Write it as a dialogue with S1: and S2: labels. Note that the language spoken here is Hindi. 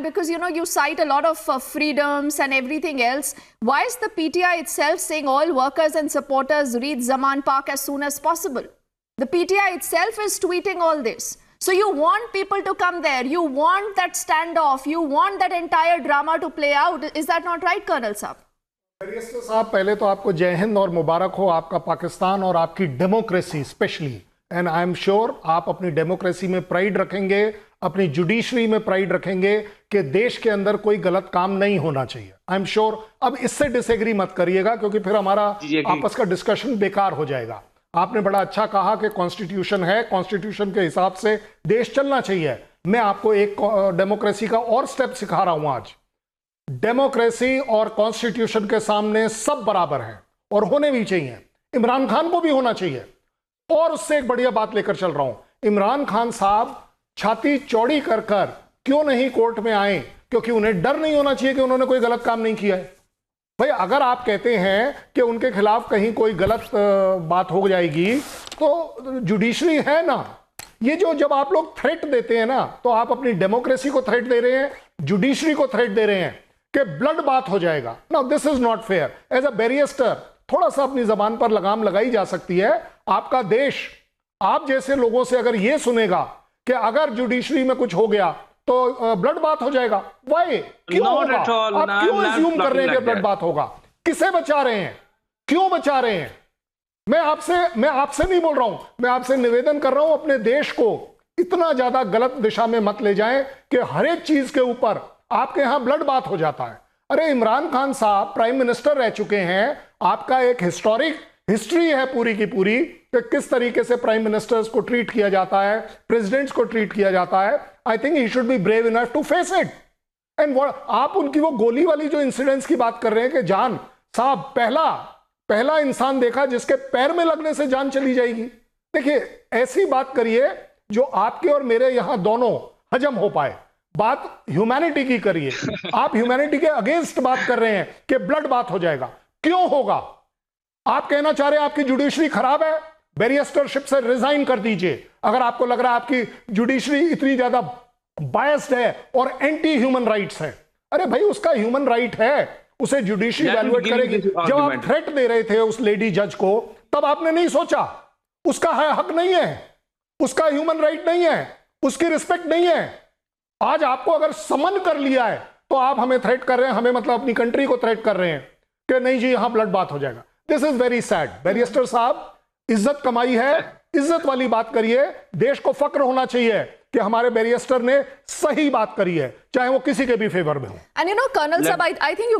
S1: Because you cite a lot of freedoms and everything else. Why is the PTI itself saying all workers and supporters reach Zaman Park as soon as possible? The PTI itself is tweeting all this. So you want people to come there. You want that standoff. You want that entire drama to play out. Is that not right, Colonel Saab?
S2: Barrister साहब, पहले तो आपको जय हिंद और मुबारक हो, आपका पाकिस्तान और आपकी democracy specially. And I am sure आप अपनी डेमोक्रेसी में प्राइड रखेंगे, अपनी जुडिशरी में प्राइड रखेंगे कि देश के अंदर कोई गलत काम नहीं होना चाहिए। I am sure. अब इससे डिसएग्री मत करिएगा, क्योंकि फिर हमारा आपस का डिस्कशन बेकार हो जाएगा। आपने बड़ा अच्छा कहा कि कॉन्स्टिट्यूशन है, कॉन्स्टिट्यूशन के हिसाब से देश चलना चाहिए। मैं आपको एक डेमोक्रेसी का और स्टेप सिखा रहा हूं आज। डेमोक्रेसी और कॉन्स्टिट्यूशन के सामने सब बराबर हैं और होने भी चाहिए। इमरान खान को भी होना चाहिए। और उससे एक बढ़िया बात लेकर चल रहा हूं, इमरान खान साहब छाती चौड़ी कर कर क्यों नहीं कोर्ट में आए? क्योंकि उन्हें डर नहीं होना चाहिए कि उन्होंने कोई गलत काम नहीं किया है। भाई, अगर आप कहते हैं कि उनके खिलाफ कहीं कोई गलत बात हो जाएगी तो जुडिशरी है ना, ये जो जब आप लोग थ्रेट देते हैं ना, तो आप अपनी डेमोक्रेसी को थ्रेट दे रहे हैं, जुडिशरी को थ्रेट दे रहे हैं कि ब्लड बात हो जाएगा। Now this is not fair. As a barrister थोड़ा सा अपनी जबान पर लगाम लगाई जा सकती है। आपका देश आप जैसे लोगों से अगर यह सुनेगा कि अगर जुडिशरी में कुछ हो गया तो ब्लड बात हो जाएगा, वाई? क्यों होगा? आप क्यों अज्यूम कर रहे हैं कि ब्लड बात होगा? किसे बचा रहे हैं? क्यों बचा रहे हैं? मैं आपसे नहीं बोल रहा हूं, मैं आपसे निवेदन कर रहा हूं, अपने देश को इतना ज्यादा गलत दिशा में मत ले जाएं कि हर एक चीज के ऊपर आपके यहां ब्लड बात हो जाता है। अरे, इमरान खान साहब प्राइम मिनिस्टर रह चुके हैं। आपका एक हिस्टोरिक हिस्ट्री है पूरी की पूरी कि किस तरीके से प्राइम मिनिस्टर्स को ट्रीट किया जाता है, प्रेसिडेंट्स को ट्रीट किया जाता है। I think he should be brave enough to face it. And आप उनकी वो गोली वाली जो इंसिडेंट्स की बात कर रहे हैं कि जान साहब पहला इंसान देखा जिसके पैर में लगने से जान चली जाएगी। देखिए, ऐसी बात करिए जो आपके और मेरे यहां दोनों हजम हो पाए। बात ह्यूमैनिटी की करिए। आप ह्यूमैनिटी के अगेंस्ट बात कर रहे हैं कि ब्लड बात हो जाएगा। क्यों होगा? आप कहना चाह रहे हैं आपकी जुडिशरी खराब है, बैरिस्टरशिप से रिजाइन कर दीजिए। अगर आपको लग रहा है आपकी जुडिशरी इतनी ज्यादा बायस्ड है और एंटी ह्यूमन राइट्स है, अरे भाई, उसका ह्यूमन राइट है, उसे जुडिशरी इवैल्यूएट करेगी। जब आप थ्रेट दे रहे थे उस लेडी जज को, तब आपने नहीं सोचा उसका हक नहीं है, उसका ह्यूमन राइट नहीं है, उसकी रिस्पेक्ट नहीं है। आज आपको अगर समन कर लिया है तो आप हमें थ्रेट कर रहे हैं, हमें मतलब अपनी कंट्री को थ्रेट कर रहे हैं कि नहीं जी यहां ब्लड बात हो जाएगा। This is very sad. Barrister साहब, इज्जत कमाई है, इज्जत वाली बात करिए। देश को फक्र होना चाहिए कि हमारे बैरिस्टर ने सही बात करी है, चाहे वो किसी के भी फेवर में हो।
S1: एंड कर्नल साहब, आई थिंक यू